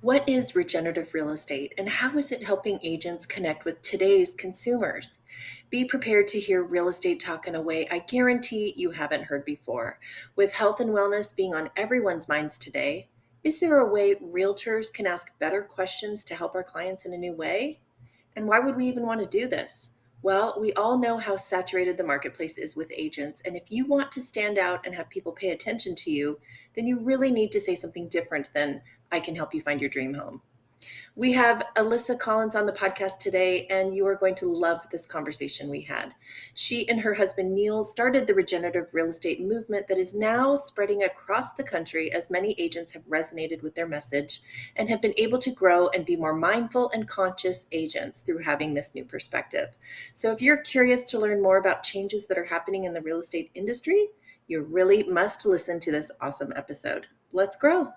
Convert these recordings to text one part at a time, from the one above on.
What is regenerative real estate and how is it helping agents connect with today's consumers? Be prepared to hear real estate talk in a way I guarantee you haven't heard before. With health and wellness being on everyone's minds today, is there a way realtors can ask better questions to help our clients in a new way? And why would we even want to do this? Well, we all know how saturated the marketplace is with agents, and if you want to stand out and have people pay attention to you, then you really need to say something different than I can help you find your dream home. We have Alissa Collins on the podcast today, and you are going to love this conversation we had. She and her husband Neal started the regenerative real estate movement that is now spreading across the country as many agents have resonated with their message and have been able to grow and be more mindful and conscious agents through having this new perspective. So if you're curious to learn more about changes that are happening in the real estate industry, you really must listen to this awesome episode. Let's grow.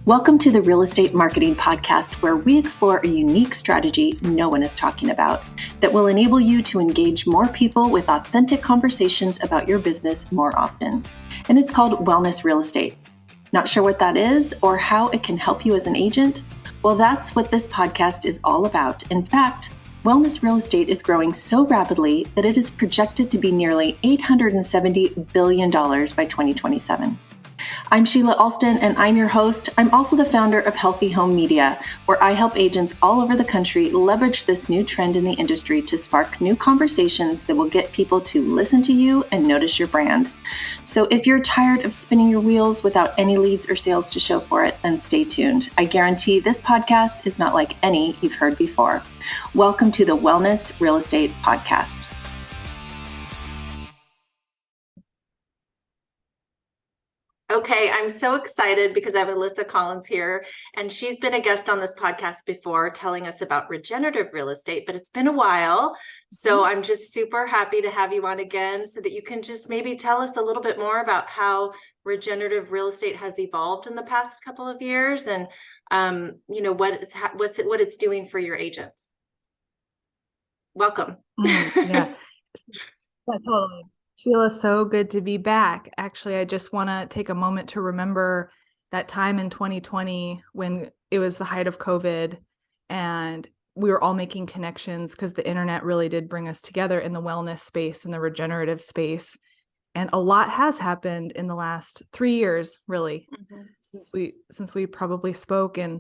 Welcome to the Real Estate Marketing Podcast, where we explore a unique strategy no one is talking about that will enable you to engage more people with authentic conversations about your business more often. And it's called Wellness Real Estate. Not sure what that is or how it can help you as an agent? Well, that's what this podcast is all about. In fact, wellness real estate is growing so rapidly that it is projected to be nearly $870 billion by 2027. I'm Sheila Alston, and I'm your host. I'm also the founder of Healthy Home Media, where I help agents all over the country leverage this new trend in the industry to spark new conversations that will get people to listen to you and notice your brand. So if you're tired of spinning your wheels without any leads or sales to show for it, then stay tuned. I guarantee this podcast is not like any you've heard before. Welcome to the Wellness Real Estate Podcast. Okay, I'm so excited because I have Alissa Collins here, and she's been a guest on this podcast before telling us about regenerative real estate, but it's been a while. So I'm just super happy to have you on again so that you can just maybe tell us a little bit more about how regenerative real estate has evolved in the past couple of years and what it's doing for your agents. Welcome. Yeah, totally. Sheila, so good to be back. Actually, I just want to take a moment to remember that time in 2020 when it was the height of COVID and we were all making connections because the internet really did bring us together in the wellness space and the regenerative space. And a lot has happened in the last 3 years, really, since we probably spoke. And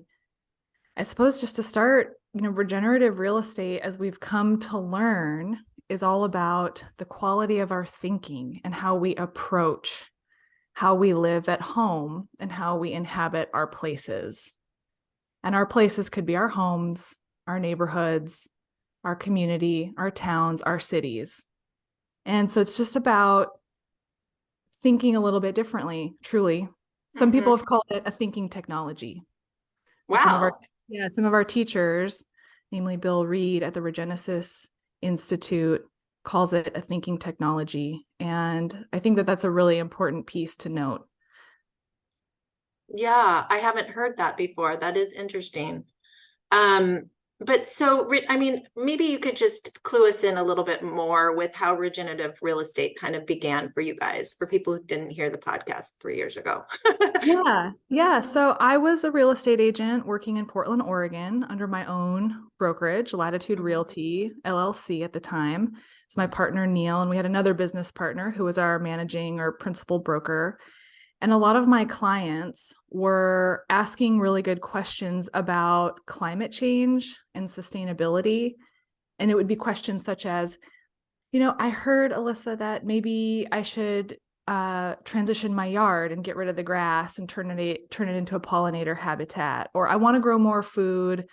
I suppose just to start, regenerative real estate, as we've come to learn, is all about the quality of our thinking and how we approach how we live at home and how we inhabit our places. And our places could be our homes, our neighborhoods, our community, our towns, our cities. And so it's just about thinking a little bit differently, truly. Some people have called it a thinking technology. So Wow. Some of our teachers, namely Bill Reed at the Regenerative Institute, calls it a thinking technology. And I think that that's a really important piece to note. Yeah, I haven't heard that before. That is interesting. But so, maybe you could just clue us in a little bit more with how regenerative real estate kind of began for you guys, for people who didn't hear the podcast 3 years ago. Yeah. So I was a real estate agent working in Portland, Oregon, under my own brokerage, Latitude Realty, LLC at the time. It's my partner, Neal, and we had another business partner who was our managing or principal broker. And a lot of my clients were asking really good questions about climate change and sustainability. And it would be questions such as, I heard, Alissa, that maybe I should transition my yard and get rid of the grass and turn it into a pollinator habitat, or I want to grow more food.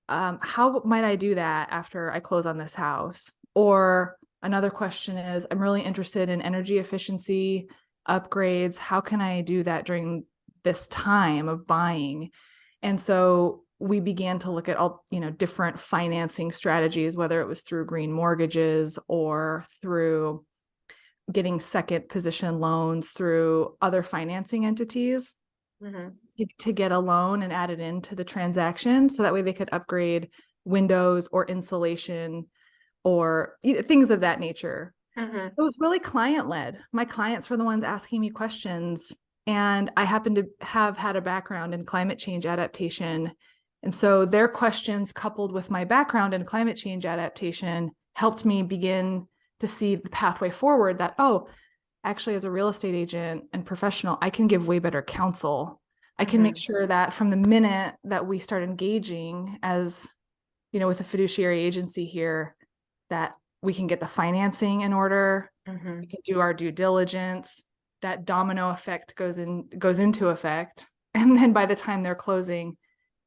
How might I do that after I close on this house? Or another question is, I'm really interested in energy efficiency upgrades. How can I do that during this time of buying? And so we began to look at all, different financing strategies, whether it was through green mortgages or through getting second position loans through other financing entities to get a loan and add it into the transaction. So that way they could upgrade windows or insulation or things of that nature. It was really client-led. My clients were the ones asking me questions And I happen to have had a background in climate change adaptation. And so their questions, coupled with my background in climate change adaptation, helped me begin to see the pathway forward that, oh, actually, as a real estate agent and professional, I can give way better counsel. I can make sure that from the minute that we start engaging as, with a fiduciary agency here, that we can get the financing in order, we can do our due diligence, that domino effect goes into effect. And then by the time they're closing,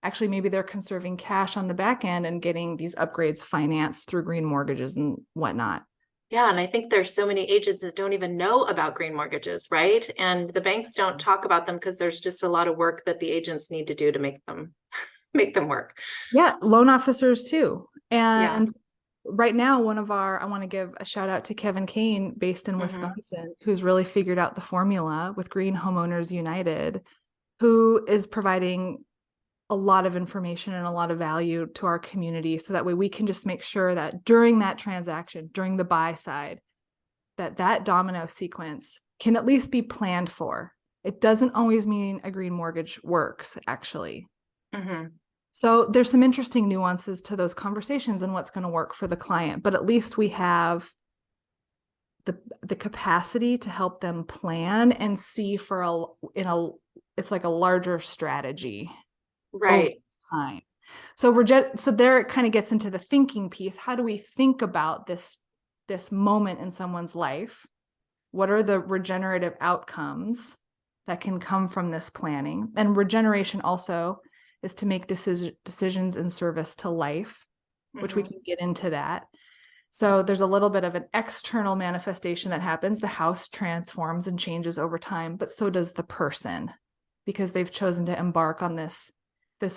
actually maybe they're conserving cash on the back end and getting these upgrades financed through green mortgages and whatnot. Yeah, and I think there's so many agents that don't even know about green mortgages, right? And the banks don't talk about them because there's just a lot of work that the agents need to do to make them make them work. Yeah, loan officers too. Yeah. And right now, I want to give a shout out to Kevin Kane, based in Wisconsin, who's really figured out the formula with Green Homeowners United, who is providing a lot of information and a lot of value to our community. So that way we can just make sure that during that transaction, during the buy side, that domino sequence can at least be planned for. It doesn't always mean a green mortgage works, actually. So there's some interesting nuances to those conversations and what's going to work for the client, but at least we have the capacity to help them plan and see it's like a larger strategy over Right. time. So so there it kind of gets into the thinking piece. How do we think about this moment in someone's life? What are the regenerative outcomes that can come from this planning? And regeneration also is to make decisions in service to life, which we can get into that. So there's a little bit of an external manifestation that happens. The house transforms and changes over time, but so does the person, because they've chosen to embark on this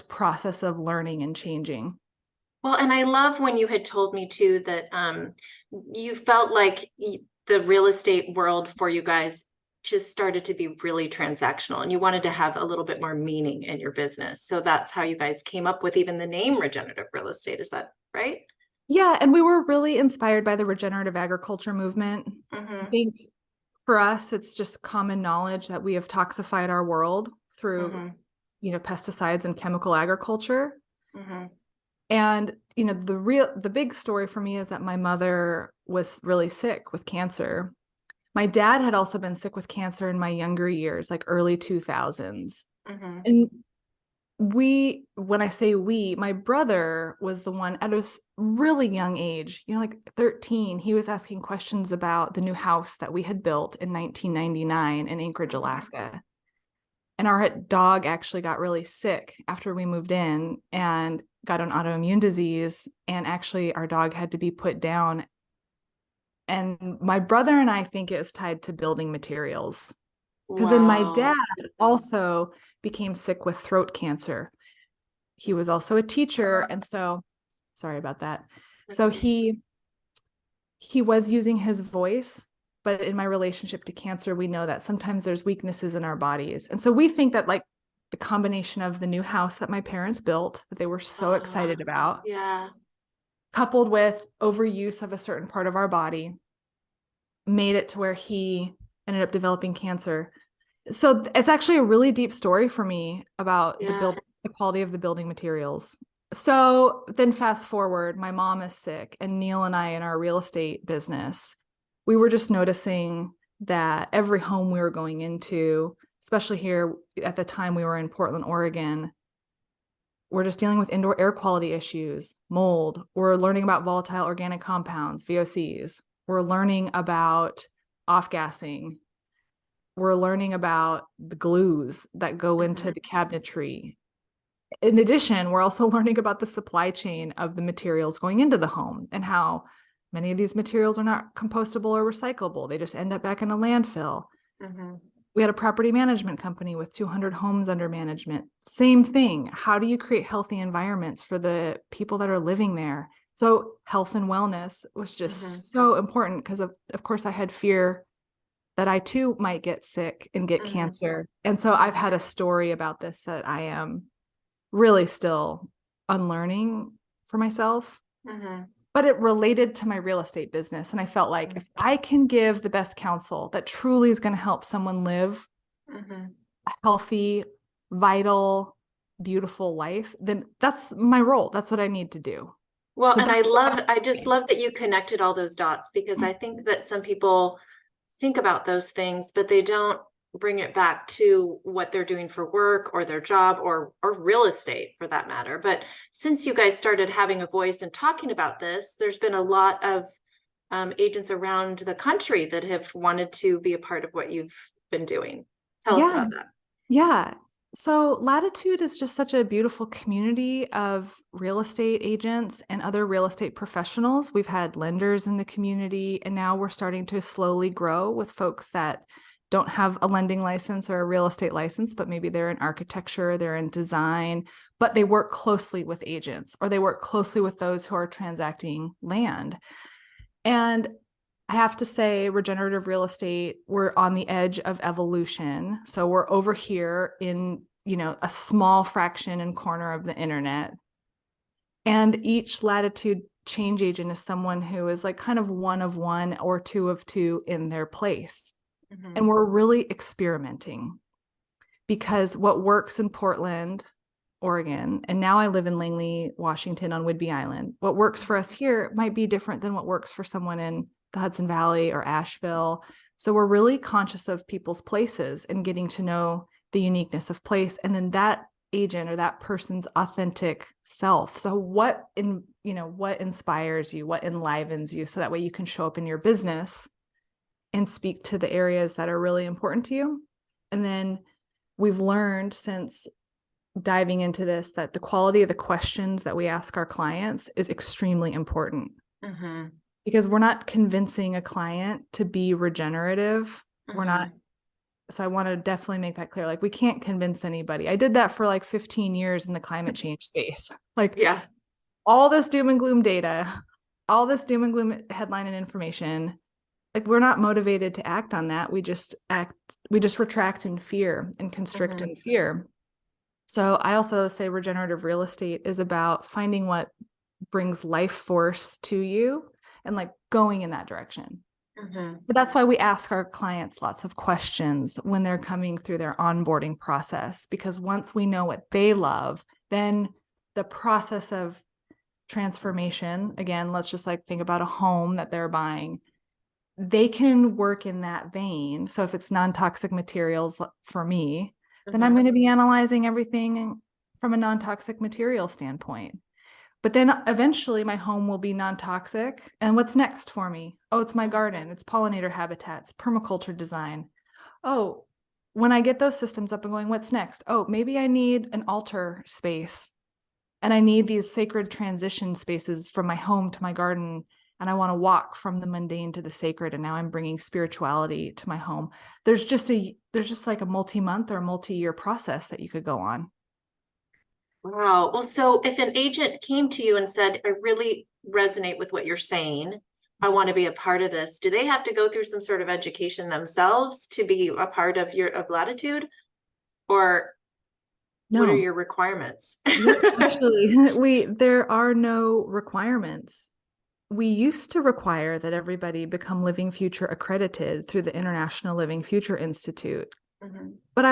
process of learning and changing. Well, and I love when you had told me too that you felt like the real estate world for you guys just started to be really transactional and you wanted to have a little bit more meaning in your business. So that's how you guys came up with even the name regenerative real estate. Is that right? Yeah, and we were really inspired by the regenerative agriculture movement. I think for us, it's just common knowledge that we have toxified our world through, pesticides and chemical agriculture. And, the big story for me is that my mother was really sick with cancer. My dad had also been sick with cancer in my younger years, like early 2000s. And when I say we, my brother was the one at a really young age, like 13, he was asking questions about the new house that we had built in 1999 in Anchorage, Alaska. And our dog actually got really sick after we moved in and got an autoimmune disease. And actually our dog had to be put down. And my brother and I think it was tied to building materials. Because then my dad also became sick with throat cancer. He was also a teacher. And so, sorry about that. So he was using his voice, but in my relationship to cancer, we know that sometimes there's weaknesses in our bodies. And so we think that like the combination of the new house that my parents built, that they were so excited about, coupled with overuse of a certain part of our body, made it to where he ended up developing cancer. So it's actually a really deep story for me about the quality of the building materials. So then fast forward, my mom is sick, and Neal and I, in our real estate business, we were just noticing that every home we were going into, especially here at the time we were in Portland, Oregon, we're just dealing with indoor air quality issues, mold. We're learning about volatile organic compounds, VOCs. We're learning about off-gassing. We're learning about the glues that go into the cabinetry. In addition, we're also learning about the supply chain of the materials going into the home and how many of these materials are not compostable or recyclable. They just end up back in a landfill. We had a property management company with 200 homes under management. Same thing. How do you create healthy environments for the people that are living there? So health and wellness was just so important because of course I had fear that I too might get sick and get cancer. And so I've had a story about this that I am really still unlearning for myself. But it related to my real estate business. And I felt like if I can give the best counsel that truly is going to help someone live healthy, vital, beautiful life, then that's my role. That's what I need to do. Well, So and that's I just love that you connected all those dots, because I think that some people think about those things, but they don't bring it back to what they're doing for work or their job or real estate for that matter. But since you guys started having a voice and talking about this, there's been a lot of agents around the country that have wanted to be a part of what you've been doing. Tell us yeah, about that. yeah. So Latitude is just such a beautiful community of real estate agents and other real estate professionals. We've had lenders in the community, and now we're starting to slowly grow with folks that don't have a lending license or a real estate license, but maybe they're in architecture, they're in design, but they work closely with agents or they work closely with those who are transacting land. And I have to say, regenerative real estate, we're on the edge of evolution. So we're over here in, a small fraction and corner of the internet. And each Latitude change agent is someone who is like kind of one of one or two of two in their place. Mm-hmm. And we're really experimenting because what works in Portland, Oregon, and now I live in Langley, Washington on Whidbey Island. What works for us here might be different than what works for someone in the Hudson Valley or Asheville. So we're really conscious of people's places and getting to know the uniqueness of place, and then that agent or that person's authentic self. So what inspires you, what enlivens you, so that way you can show up in your business and speak to the areas that are really important to you. And then we've learned since diving into this that the quality of the questions that we ask our clients is extremely important. Mm-hmm. Because we're not convincing a client to be regenerative. We're not. So I want to definitely make that clear. Like, we can't convince anybody. I did that for like 15 years in the climate change space. Like, Yeah. all this doom and gloom data, all this doom and gloom headline and information. Like, we're not motivated to act on that. We just retract in fear and constrict Mm-hmm. in fear. So I also say regenerative real estate is about finding what brings life force to you and like going in that direction. Mm-hmm. But that's why we ask our clients lots of questions when they're coming through their onboarding process, because once we know what they love, then the process of transformation, again, let's just like think about a home that they're buying. They can work in that vein. So if it's non-toxic materials for me, then I'm Mm-hmm. going to be analyzing everything from a non-toxic material standpoint. But then eventually my home will be non-toxic. And what's next for me? Oh, it's my garden. It's pollinator habitats, permaculture design. Oh, when I get those systems up and going, what's next? Oh, maybe I need an altar space and I need these sacred transition spaces from my home to my garden. And I want to walk from the mundane to the sacred. And now I'm bringing spirituality to my home. There's just like a multi-month or multi-year process that you could go on. Wow. Well, so if an agent came to you and said, I really resonate with what you're saying, I want to be a part of this, do they have to go through some sort of education themselves to be a part of Latitude? Or what are No, your requirements? actually, there are no requirements. We used to require that everybody become Living Future accredited through the International Living Future Institute. Mhm. But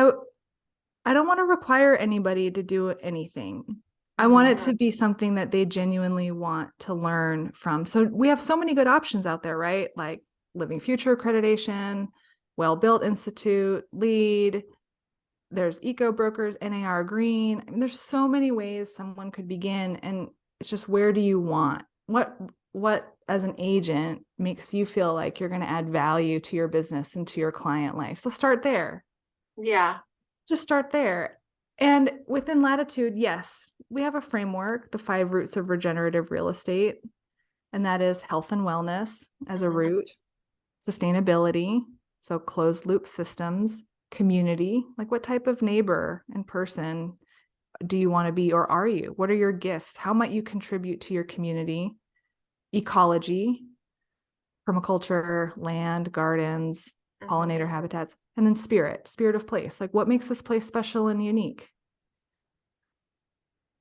I don't want to require anybody to do anything. I want Mhm. it to be something that they genuinely want to learn from. So we have so many good options out there, right? Like Living Future accreditation, Well Built Institute, LEED, there's Eco Brokers, NAR Green. I mean, there's so many ways someone could begin, and it's just, where do you want? What as an agent makes you feel like you're going to add value to your business and to your client life? So start there. Yeah. Just start there. And within Latitude, yes, we have a framework, the 5 roots of regenerative real estate, and that is health and wellness as a Mhm. root, sustainability, so closed loop systems, community, like what type of neighbor and person do you want to be, or are you? What are your gifts? How might you contribute to your community? Ecology, permaculture, land, gardens, Mhm. pollinator habitats, and then spirit of place. Like, what makes this place special and unique?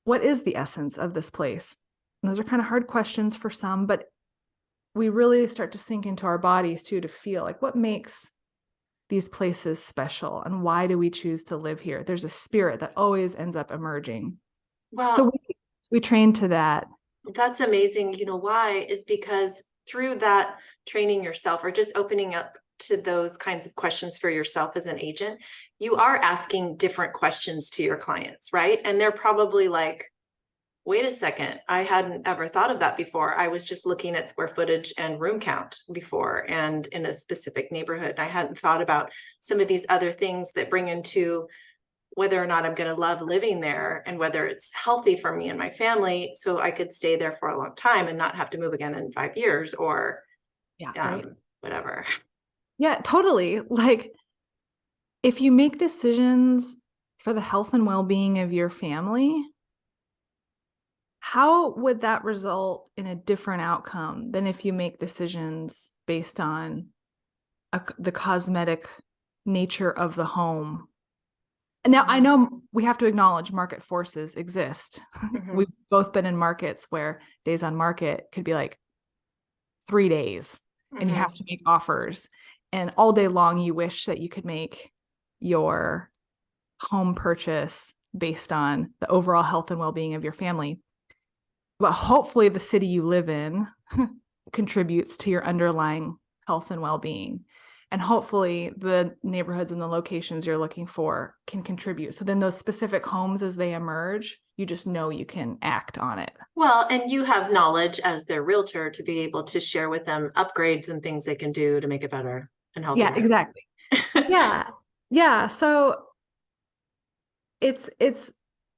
What is the essence of this place? And those are kind of hard questions for some, but we really start to sink into our bodies too, to feel like what makes these places special, and why do we choose to live here? There's a spirit that always ends up emerging. So Well, we train to that. that's amazing. You know why? Is because through that training yourself or just opening up to those kinds of questions for yourself as an agent, you are asking different questions to your clients, right? And they're probably like, wait a second, I hadn't ever thought of that before. I was just looking at square footage and room count before and in a specific neighborhood. I hadn't thought about some of these other things that bring into whether or not I'm going to love living there and whether it's healthy for me and my family so I could stay there for a long time and not have to move again in 5 years or Yeah, right. whatever. Yeah, totally. Like, if you make decisions for the health and well-being of your family, how would that result in a different outcome than if you make decisions based on the cosmetic nature of the home? Now, I Mm-hmm. know we have to acknowledge market forces exist. Mm-hmm. We've both been in markets where days on market could be like 3 days, and you Mm-hmm. have to make offers. And all day long, you wish that you could make your home purchase based on the overall health and well-being of your family. But hopefully the city you live in contributes to your underlying health and well-being. And hopefully the neighborhoods and the locations you're looking for can contribute. So then those specific homes, as they emerge, you just know you can act on it. Well, and you have knowledge as their realtor to be able to share with them upgrades and things they can do to make it better and Yeah, healthier. exactly. Yeah. Yeah. So it's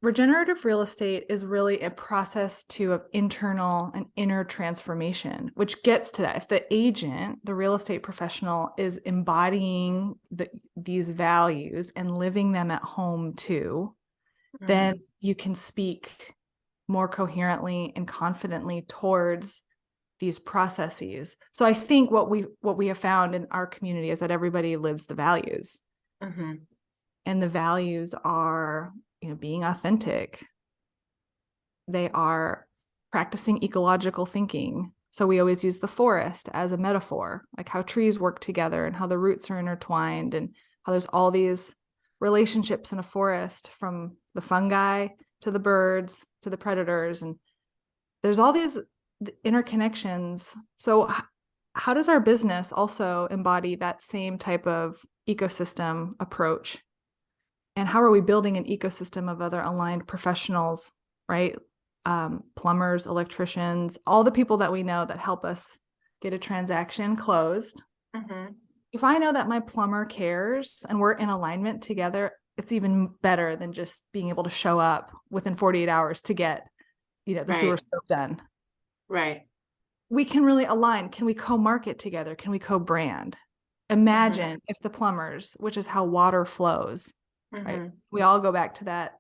regenerative real estate is really a process to internal and inner transformation, which gets to that. If the agent, the real estate professional, is embodying these values and living them at home too, then Mhm. you can speak more coherently and confidently towards these processes. So I think what we have found in our community is that everybody lives the values, Mhm. and the values are, being authentic. They are practicing ecological thinking. So we always use the forest as a metaphor, like how trees work together and how the roots are intertwined, and how there's all these relationships in a forest, from the fungi to the birds to the predators. And there's all these interconnections. So how does our business also embody that same type of ecosystem approach? And how are we building an ecosystem of other aligned professionals, right? Plumbers, electricians, all the people that we know that help us get a transaction closed. Mhm. If I know that my plumber cares and we're in alignment together, it's even better than just being able to show up within 48 hours to get, the sewer Right. scope done. Right. We can really align. Can we co-market together? Can we co-brand? Mhm. Imagine if the plumbers, which is how water flows, right? Mhm. We all go back to that,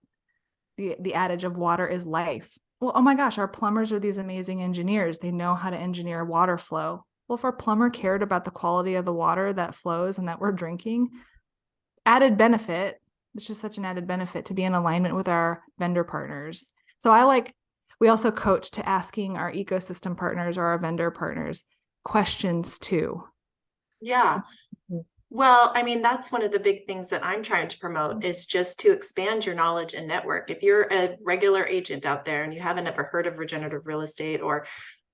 the adage of water is life. Well, oh my gosh, our plumbers are these amazing engineers. They know how to engineer water flow. Well, if our plumber cared about the quality of the water that flows and that we're drinking, added benefit. It's just such an added benefit to be in alignment with our vendor partners. So we also coach to asking our ecosystem partners or our vendor partners questions too. Yeah. So, Well, I mean, that's one of the big things that I'm trying to promote is just to expand your knowledge and network. If you're a regular agent out there and you haven't ever heard of regenerative real estate or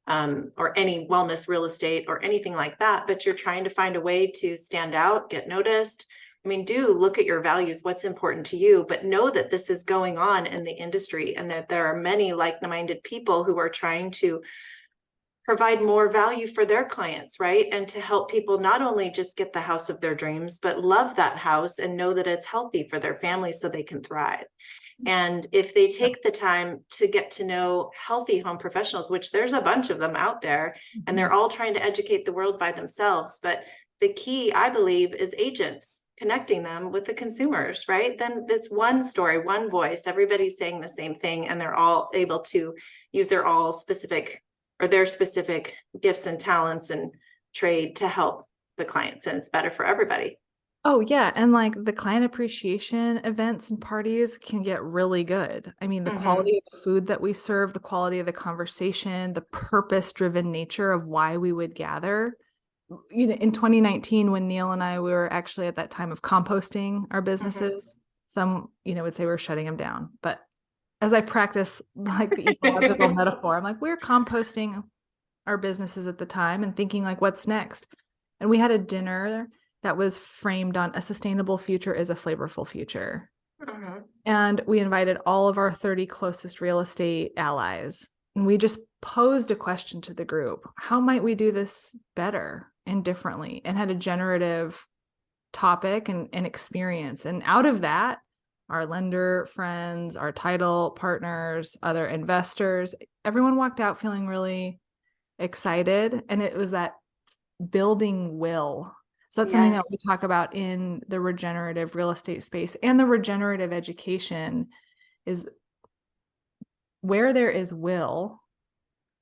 any wellness real estate or anything like that, but you're trying to find a way to stand out, get noticed. I mean, do look at your values, what's important to you, but know that this is going on in the industry and that there are many like-minded people who are trying to provide more value for their clients, right? And to help people not only just get the house of their dreams, but love that house and know that it's healthy for their family so they can thrive. And if they take the time to get to know healthy home professionals, which there's a bunch of them out there, and they're all trying to educate the world by themselves. But the key, I believe, is agents connecting them with the consumers, right? Then it's one story, one voice, everybody's saying the same thing, and they're all able to use their specific gifts and talents and trade to help the clients. And it's better for everybody. oh yeah, and like the client appreciation events and parties can get really good. I mean, the Mm-hmm. quality of the food that we serve, the quality of the conversation, the purpose-driven nature of why we would gather, in 2019, when Neal and I, we were actually at that time of composting our Mhm. businesses. Some, would say we're shutting them down. But as I practice like the ecological metaphor, I'm like, we're composting our businesses at the time and thinking like, what's next? And we had a dinner that was framed on a sustainable future is a flavorful future. Mhm. And we invited all of our 30 closest real estate allies. And we just posed a question to the group: how might we do this better and differently? And had a generative topic and experience. And out of that, our lender friends, our title partners, other investors, everyone walked out feeling really excited. And it was that building will. So that's something that we Yes. talk about in the regenerative real estate space, and the regenerative education is where there is will.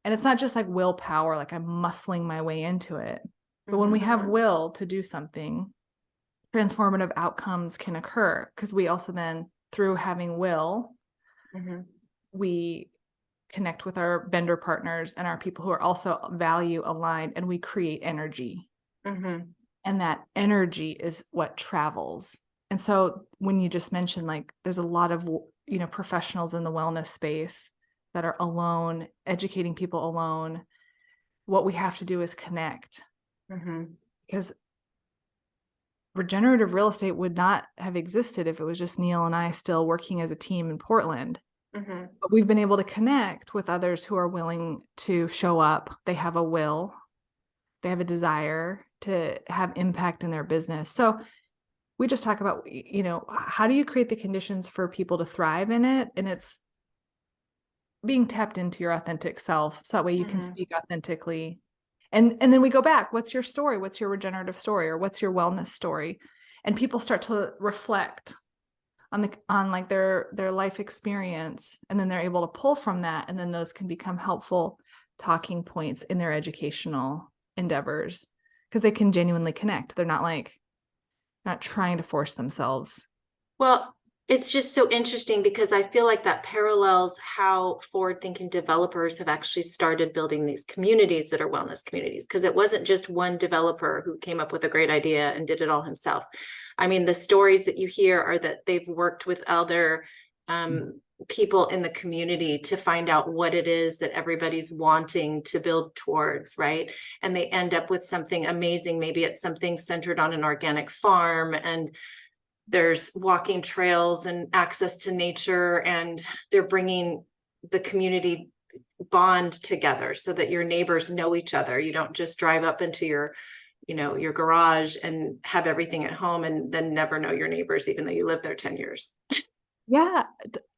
And it's not just like willpower, like I'm muscling my way into it. But when we Mhm. have will to do something, transformative outcomes can occur, because we also then, through having will, Mhm. we connect with our vendor partners and our people who are also value aligned, and we create energy. Mhm. And that energy is what travels. And so when you just mentioned, like, there's a lot of professionals in the wellness space that are alone, educating people alone. What we have to do is connect, Mhm. because regenerative real estate would not have existed if it was just Neal and I still working as a team in Portland. Mhm. But we've been able to connect with others who are willing to show up. They have a will, they have a desire to have impact in their business. So we just talk about, how do you create the conditions for people to thrive in it? And it's being tapped into your authentic self, so that way you can Mhm. speak authentically. And then we go back: what's your story? What's your regenerative story? Or what's your wellness story? And people start to reflect on like their life experience, and then they're able to pull from that, and then those can become helpful talking points in their educational endeavors, because they can genuinely connect. They're not trying to force themselves. Well, it's just so interesting because I feel like that parallels how forward-thinking developers have actually started building these communities that are wellness communities, because it wasn't just one developer who came up with a great idea and did it all himself. I mean, the stories that you hear are that they've worked with other people in the community to find out what it is that everybody's wanting to build towards, right? And they end up with something amazing. Maybe it's something centered on an organic farm, and there's walking trails and access to nature, and they're bringing the community bond together so that your neighbors know each other. You don't just drive up into your garage and have everything at home and then never know your neighbors, even though you lived there 10 years. Yeah,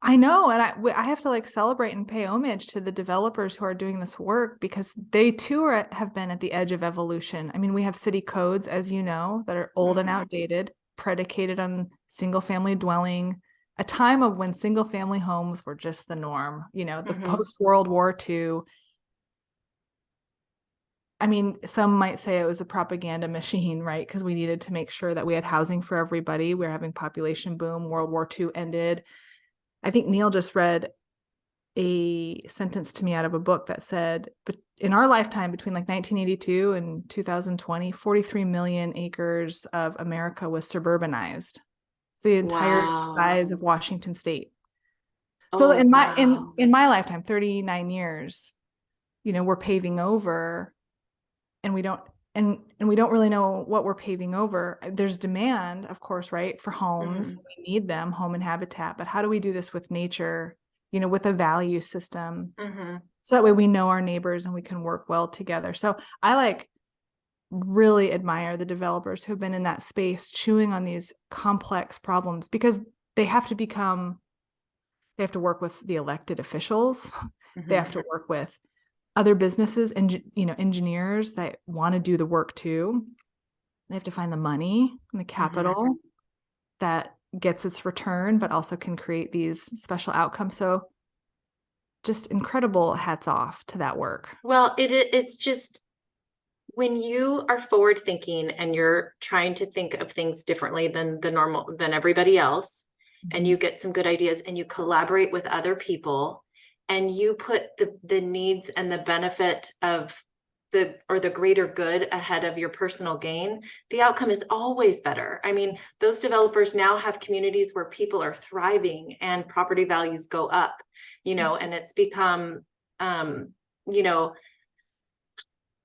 I know. And I have to like celebrate and pay homage to the developers who are doing this work, because they too have been at the edge of evolution. I mean, we have city codes, as you know, that are old and Mm-hmm. outdated, predicated on single family dwelling, a time of when single family homes were just the norm, the Mm-hmm. post World War II. I mean, some might say it was a propaganda machine, right? Because we needed to make sure that we had housing for everybody. We were having population boom. World War II ended. I think Neal just read a sentence to me out of a book that said, but in our lifetime, between like 1982 and 2020, 43 million acres of America was suburbanized. It's the entire Wow. size of Washington state. So Oh, in my wow. in my lifetime, 39 years, we're paving over, and we don't really know what we're paving over. There's demand, of course, right, for homes. Mm-hmm. We need them, home and habitat. But how do we do this with nature, with a value system? Mm-hmm. So that way we know our neighbors and we can work well together. So I really admire the developers who've been in that space chewing on these complex problems, because they have to become they have to work with the elected officials. They Mm-hmm. have to work with other businesses and engineers that want to do the work too. They have to find the money and the Mm-hmm. capital that gets its return, but also can create these special outcomes. So just incredible hats off to that work. Well, it's just when you are forward thinking and you're trying to think of things differently than everybody else, and Mhm. you get some good ideas and you collaborate with other people, and you put the needs and the benefit of the greater good ahead of your personal gain, the outcome is always better. I mean, those developers now have communities where people are thriving and property values go up, and it's become, you know,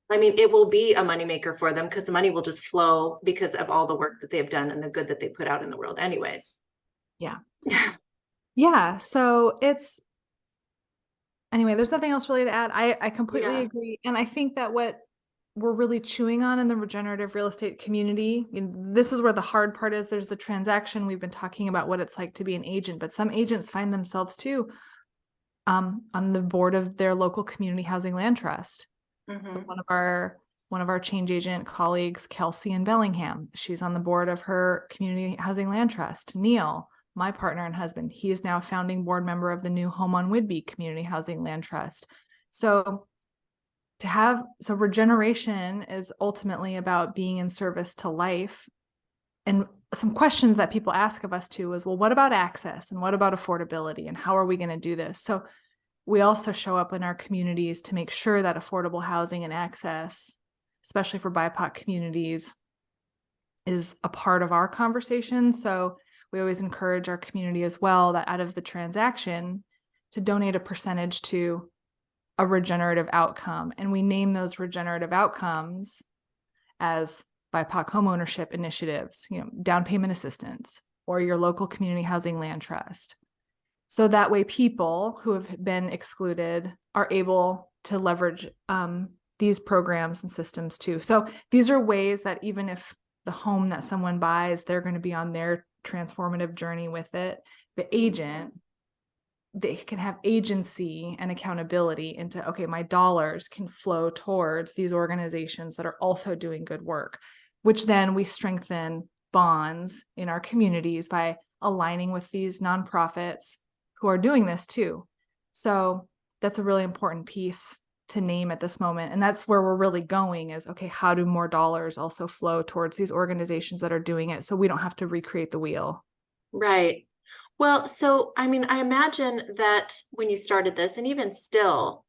I mean, it will be a moneymaker for them because the money will just flow because of all the work that they've done and the good that they put out in the world anyways. Yeah. Yeah. So anyway, there's nothing else really to add. I completely Yeah. agree. And I think that what we're really chewing on in the regenerative real estate community, this is where the hard part is. There's the transaction. We've been talking about what it's like to be an agent, but some agents find themselves too on the board of their local community housing land trust. So Mm-hmm. one of our change agent colleagues, Kelsey in Bellingham, she's on the board of her community housing land trust. Neal, my partner and husband, he is now a founding board member of the new Home on Whidbey community housing land trust. So regeneration is ultimately about being in service to life. And some questions that people ask of us too is, well, what about access and what about affordability and how are we going to do this? So we also show up in our communities to make sure that affordable housing and access, especially for BIPOC communities, is a part of our conversation. So we always encourage our community as well that out of the transaction to donate a percentage to a regenerative outcome. And we name those regenerative outcomes as BIPOC homeownership initiatives, down payment assistance, or your local community housing land trust. So that way people who have been excluded are able to leverage these programs and systems too. So these are ways that even if the home that someone buys, they're going to be on their transformative journey with it, the agent, they can have agency and accountability into, okay, my dollars can flow towards these organizations that are also doing good work, which then we strengthen bonds in our communities by aligning with these nonprofits who are doing this too. So that's a really important piece to name at this moment. And that's where we're really going is, okay, how do more dollars also flow towards these organizations that are doing it so we don't have to recreate the wheel? Right. Well, so I mean, I imagine that when you started this, and even still,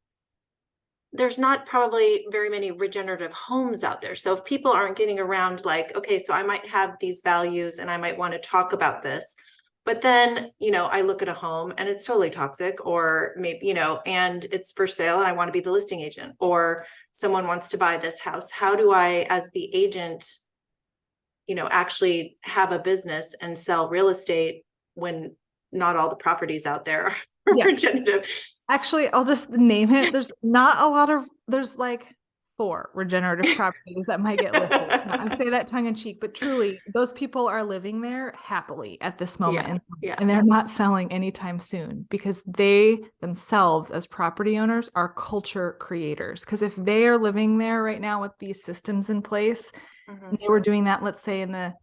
there's not probably very many regenerative homes out there. So if people aren't getting around, like, okay, so I might have these values and I might want to talk about this, but then, I look at a home and it's totally toxic, or maybe, and it's for sale and I want to be the listing agent, or someone wants to buy this house. How do I, as the agent, actually have a business and sell real estate when not all the properties out there are Yeah. regenerative? Actually, I'll just name it. There's like 4 regenerative properties that might get listed. Now, I say that tongue in cheek, but truly, those people are living there happily at this moment, Yeah. Yeah. and they're not selling anytime soon because they themselves, as property owners, are culture creators. Because if they are living there right now with these systems in place, and Mhm. they were doing that, let's say in the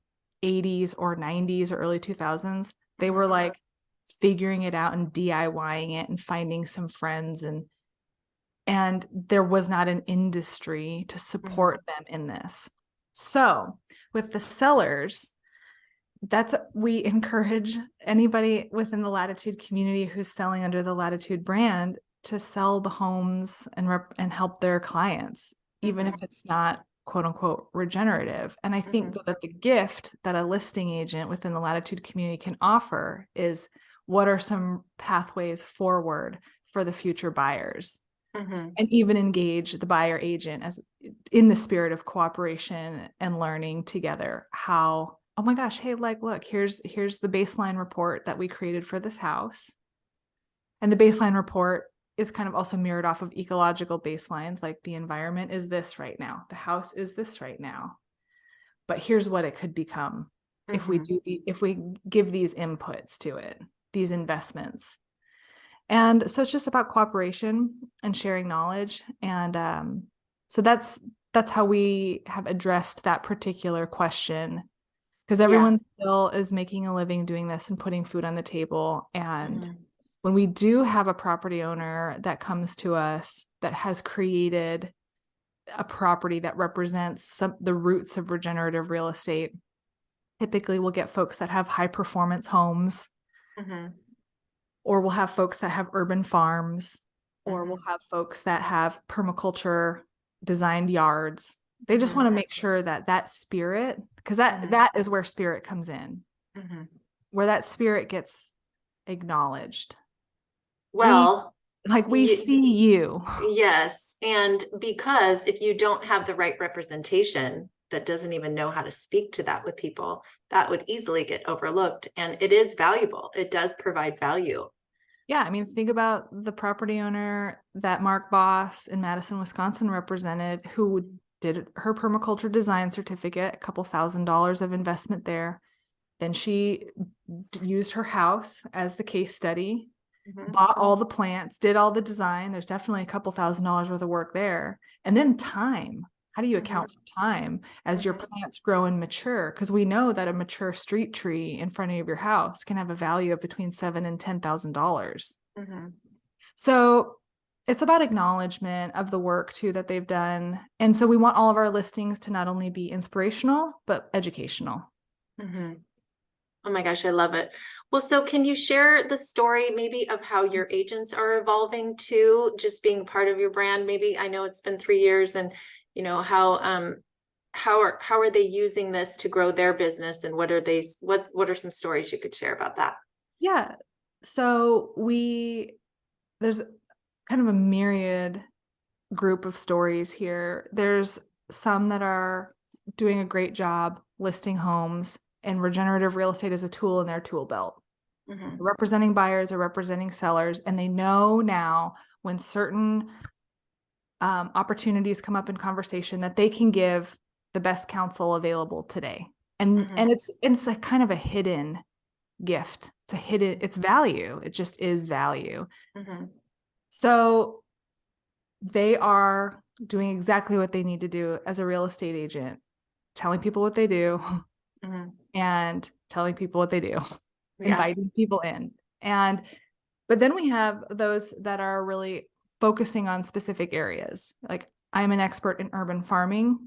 80s or 90s or early 2000s, they were like figuring it out and DIYing it and finding some friends, and there was not an industry to support them in this. So with the sellers, we encourage anybody within the Latitude community who's selling under the Latitude brand to sell the homes and help their clients, even if it's not quote unquote regenerative. And I think that the gift that a listing agent within the Latitude community can offer is, what are some pathways forward for the future buyers, and even engage the buyer agent as in the spirit of cooperation and learning together how, oh my gosh, hey, like, look, here's the baseline report that we created for this house. And the baseline report is kind of also mirrored off of ecological baselines, like the environment is this right now, the house is this right now, but here's what it could become if we give these inputs to it, these investments. And so it's just about cooperation and sharing knowledge. And so that's how we have addressed that particular question, because Yeah. everyone still is making a living doing this and putting food on the table. And Mhm. when we do have a property owner that comes to us that has created a property that represents the roots of regenerative real estate, typically we'll get folks that have high performance homes, Mhm. or we'll have folks that have urban farms, or we'll Mhm. have folks that have permaculture designed yards. They just Mhm. want to make sure that that spirit, because that Mhm. that is where spirit comes in, Mhm. where that spirit gets acknowledged. We Well, we see you. yes. And because if you don't have the right representation that doesn't even know how to speak to that with people, that would easily get overlooked. And it is valuable. It does provide value. Yeah, I mean, think about the property owner that Mark Boss in Madison, Wisconsin represented, who did her permaculture design certificate, a couple $1,000s of investment there. Then she used her house as the case study, Mhm. bought all the plants, did all the design. There's definitely a couple $1,000s worth of work there. And then time. How do you Mhm. account for time as your Mhm. plants grow and mature? Because we know that a mature street tree in front of your house can have a value of between $7,000 and $10,000. Mhm. So it's about acknowledgement of the work too that they've done. And so we want all of our listings to not only be inspirational, but educational. Mhm. Oh my gosh, I love it. Well, so can you share the story maybe of how your agents are evolving too, just being part of your brand? Maybe I know it's been 3 years and how are they using this to grow their business and what are some stories you could share about that? Yeah. So there's kind of a myriad group of stories here. There's some that are doing a great job listing homes, and regenerative real estate is a tool in their tool belt. Hmm. Representing buyers or representing sellers, and they know now when certain opportunities come up in conversation that they can give the best counsel available today. And Hmm. it's a kind of a hidden gift. It's value. It just is value. Hmm. So they are doing exactly what they need to do as a real estate agent, telling people what they do Hmm. and telling people what they do, Yeah. inviting people in. But then we have those that are really focusing on specific areas. Like, I'm an expert in urban farming,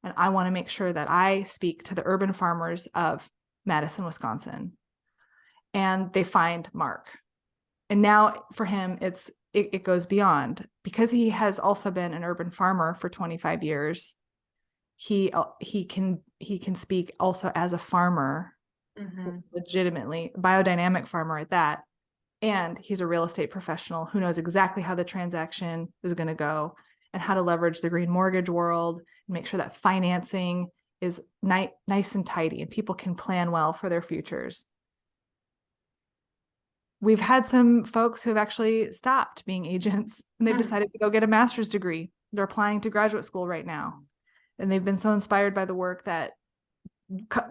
and I want to make sure that I speak to the urban farmers of Madison, Wisconsin. And they find Mark. And now for him, it goes beyond, because he has also been an urban farmer for 25 years. He can speak also as a farmer, Hmm. legitimately biodynamic farmer at that. And he's a real estate professional who knows exactly how the transaction is going to go and how to leverage the green mortgage world and make sure that financing is nice and tidy and people can plan well for their futures. We've had some folks who have actually stopped being agents and they've decided to go get a master's degree. They're applying to graduate school right now. And they've been so inspired by the work that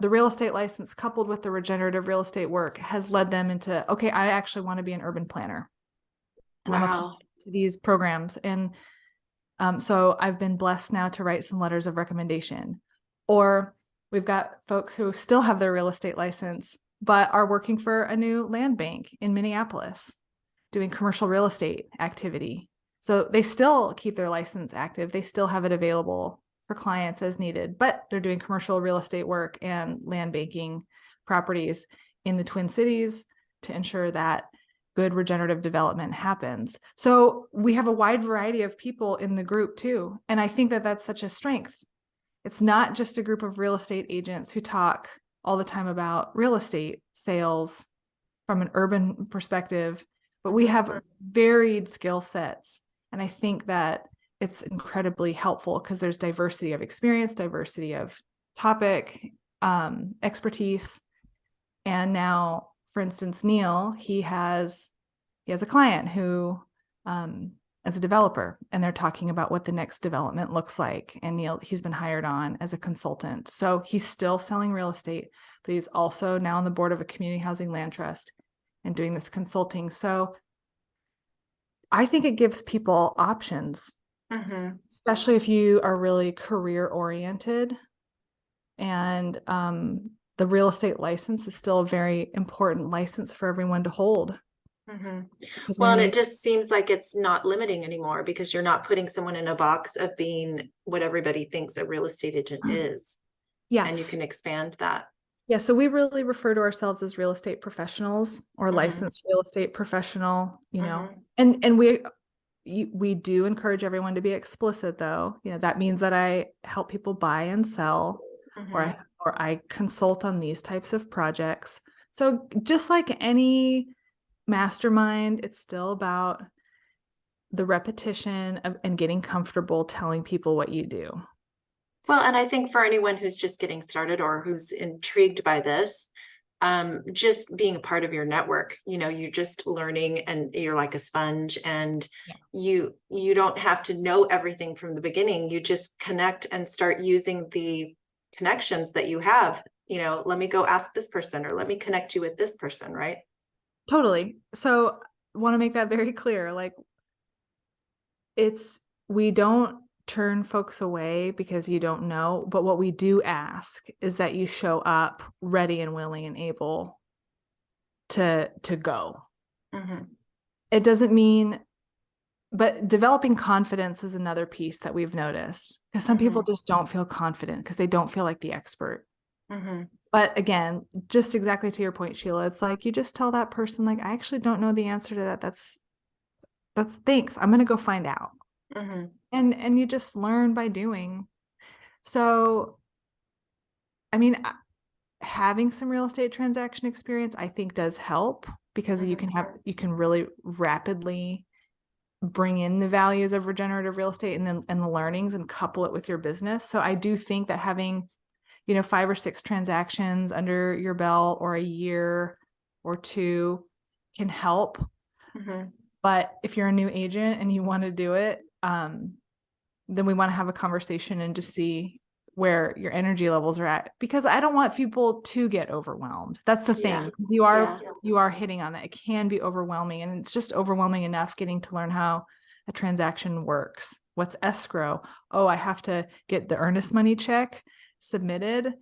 the real estate license coupled with the regenerative real estate work has led them into, okay, I actually want to be an urban planner and I'm applying Wow. to these programs. And so I've been blessed now to write some letters of recommendation. Or we've got folks who still have their real estate license, but are working for a new land bank in Minneapolis, doing commercial real estate activity. So they still keep their license active. They still have it available for clients as needed, but they're doing commercial real estate work and land banking properties in the Twin Cities to ensure that good regenerative development happens. So we have a wide variety of people in the group too. And I think that that's such a strength. It's not just a group of real estate agents who talk all the time about real estate sales from an urban perspective, but we Hmm. have varied skill sets. And I think that it's incredibly helpful because there's diversity of experience, diversity of topic, expertise. And now, for instance, Neal, he has a client who as a developer, and they're talking about what the next development looks like. And Neal, he's been hired on as a consultant. So he's still selling real estate, but he's also now on the board of a community housing land trust and doing this consulting. So I think it gives people options, Hmm. especially if you are really career oriented. And the real estate license is still a very important license for everyone to hold, Hmm. because when Well, you're and it making, just seems like it's not limiting anymore because you're not putting someone in a box of being what everybody thinks a real estate agent is, yeah, and you can expand that. yeah. So we really refer to ourselves as real estate professionals or Hmm. licensed real estate professional, Hmm. and we we do encourage everyone to be explicit, though. That means that I help people buy and sell, Mm-hmm. or I consult on these types of projects. So just like any mastermind, it's still about the repetition and getting comfortable telling people what you do. Well, and I think for anyone who's just getting started or who's intrigued by this, just being a part of your network, you're just learning and you're like a sponge, and Yeah. you don't have to know everything from the beginning. You just connect and start using the connections that you have. Let me go ask this person, or let me connect you with this person, right? Totally. So want to make that very clear. Like, we don't turn folks away because you don't know, but what we do ask is that you show up ready and willing and able to go. Mm-hmm. It doesn't mean, but developing confidence is another piece that we've noticed, because some people Mm-hmm. just don't feel confident because they don't feel like the expert. Mm-hmm. But again, just exactly to your point, Sheila, it's like you just tell that person, like, I actually don't know the answer to that. That's thanks. I'm going to go find out. Mm-hmm. And you just learn by doing. So, I mean, having some real estate transaction experience, I think, does help, because you can really rapidly bring in the values of regenerative real estate and the learnings, and couple it with your business. So I do think that having, 5 or 6 transactions under your belt, or a year or two, can help. Mm-hmm. But if you're a new agent and you want to do it, then we want to have a conversation and just see where your energy levels are at, because I don't want people to get overwhelmed. That's the thing. You are hitting on that. It can be overwhelming, and it's just overwhelming enough getting to learn how a transaction works. What's escrow? Oh, I have to get the earnest money check submitted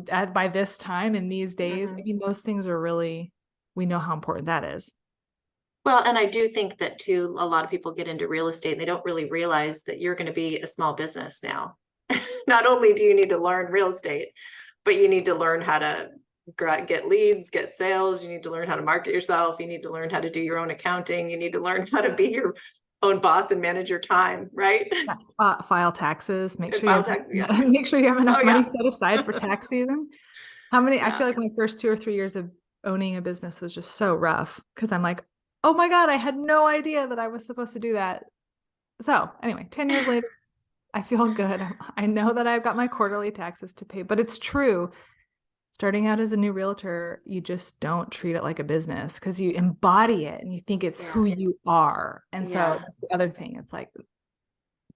by this time in these days. Mm-hmm. I mean, those things are really, we know how important that is. Well, and I do think that too, a lot of people get into real estate and they don't really realize that you're going to be a small business now. Not only do you need to learn real estate, but you need to learn how to get leads, get sales. You need to learn how to market yourself. You need to learn how to do your own accounting. You need to learn how to be your own boss and manage your time, right? File taxes, make And sure you file have tax. Yeah. make sure you have Oh, enough money yeah. set aside for tax season. I Yeah. feel like my first 2 or 3 years of owning a business was just so rough, because I'm like, oh my God, I had no idea that I was supposed to do that. So anyway, 10 years later, I feel good. I know that I've got my quarterly taxes to pay, but it's true. Starting out as a new realtor, you just don't treat it like a business, because you embody it and you think it's who you are. And so Yeah. that's the other thing. It's like,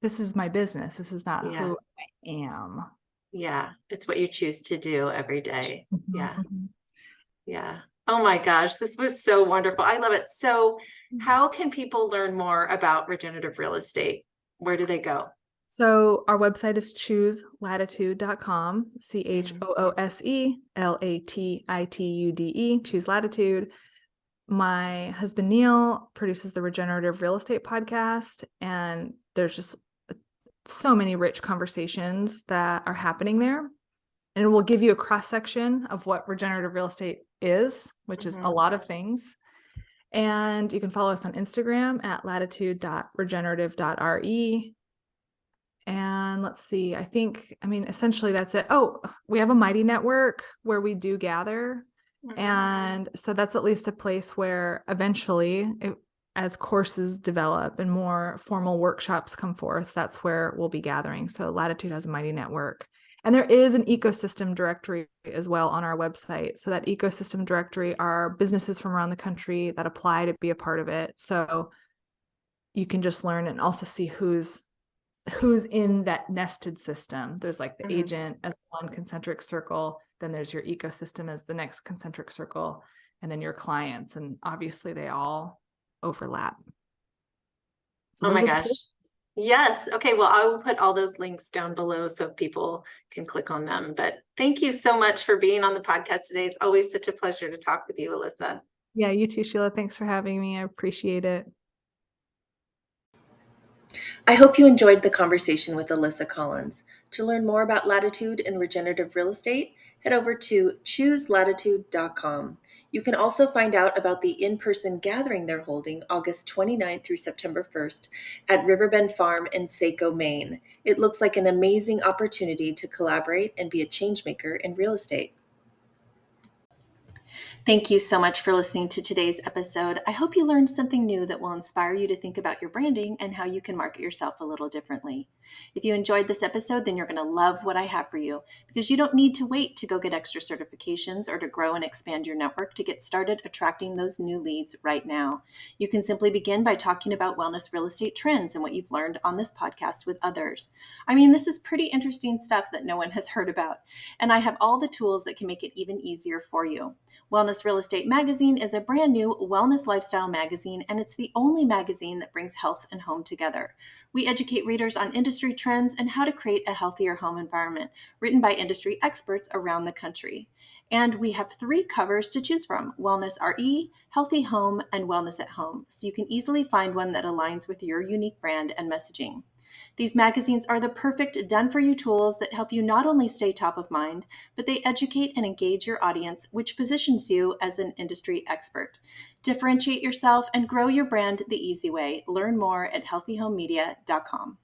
this is my business. This is not Yeah. who I am. Yeah. It's what you choose to do every day. Yeah. Mhm. Yeah. Oh my gosh, this was so wonderful. I love it. So, how can people learn more about regenerative real estate? Where do they go? So our website is chooselatitude.com, Mhm. CHOOSELATITUDE, Choose Latitude. My husband Neal produces the Regenerative Real Estate podcast, and there's just so many rich conversations that are happening there. And it will give you a cross section of what regenerative real estate is, which is a Mhm. lot of things. And you can follow us on Instagram at latitude.regenerative.re. And let's see, essentially that's it. Oh, we have a Mighty Network where we do gather. Mhm. And so that's at least a place where eventually, as courses develop and more formal workshops come forth, that's where we'll be gathering. So Latitude has a Mighty Network. And there is an ecosystem directory as well on our website. So that ecosystem directory are businesses from around the country that apply to be a part of it. So you can just learn and also see who's in that nested system. There's like the Mhm. agent as one concentric circle, then there's your ecosystem as the next concentric circle, and then your clients. And obviously they all overlap. So Oh those my are the gosh. Yes. Okay. Well, I will put all those links down below so people can click on them. But thank you so much for being on the podcast today. It's always such a pleasure to talk with you, Alissa. Yeah, you too, Sheila. Thanks for having me. I appreciate it. I hope you enjoyed the conversation with Alissa Collins. To learn more about Latitude and regenerative real estate, head over to chooselatitude.com. You can also find out about the in person gathering they're holding August 29th through September 1st at Riverbend Farm in Saco, Maine. It looks like an amazing opportunity to collaborate and be a changemaker in real estate. Thank you so much for listening to today's episode. I hope you learned something new that will inspire you to think about your branding and how you can market yourself a little differently. If you enjoyed this episode, then you're going to love what I have for you because you don't need to wait to go get extra certifications or to grow and expand your network to get started attracting those new leads right now. You can simply begin by talking about wellness real estate trends and what you've learned on this podcast with others. I mean, this is pretty interesting stuff that no one has heard about, and I have all the tools that can make it even easier for you. Wellness Real Estate Magazine is a brand new wellness lifestyle magazine, and it's the only magazine that brings health and home together. We educate readers on industry trends and how to create a healthier home environment, written by industry experts around the country. And we have 3 covers to choose from: Wellness RE, Healthy Home, and Wellness at Home, so you can easily find one that aligns with your unique brand and messaging. These magazines are the perfect done-for-you tools that help you not only stay top of mind, but they educate and engage your audience, which positions you as an industry expert. Differentiate yourself and grow your brand the easy way. Learn more at healthyhomemedia.com.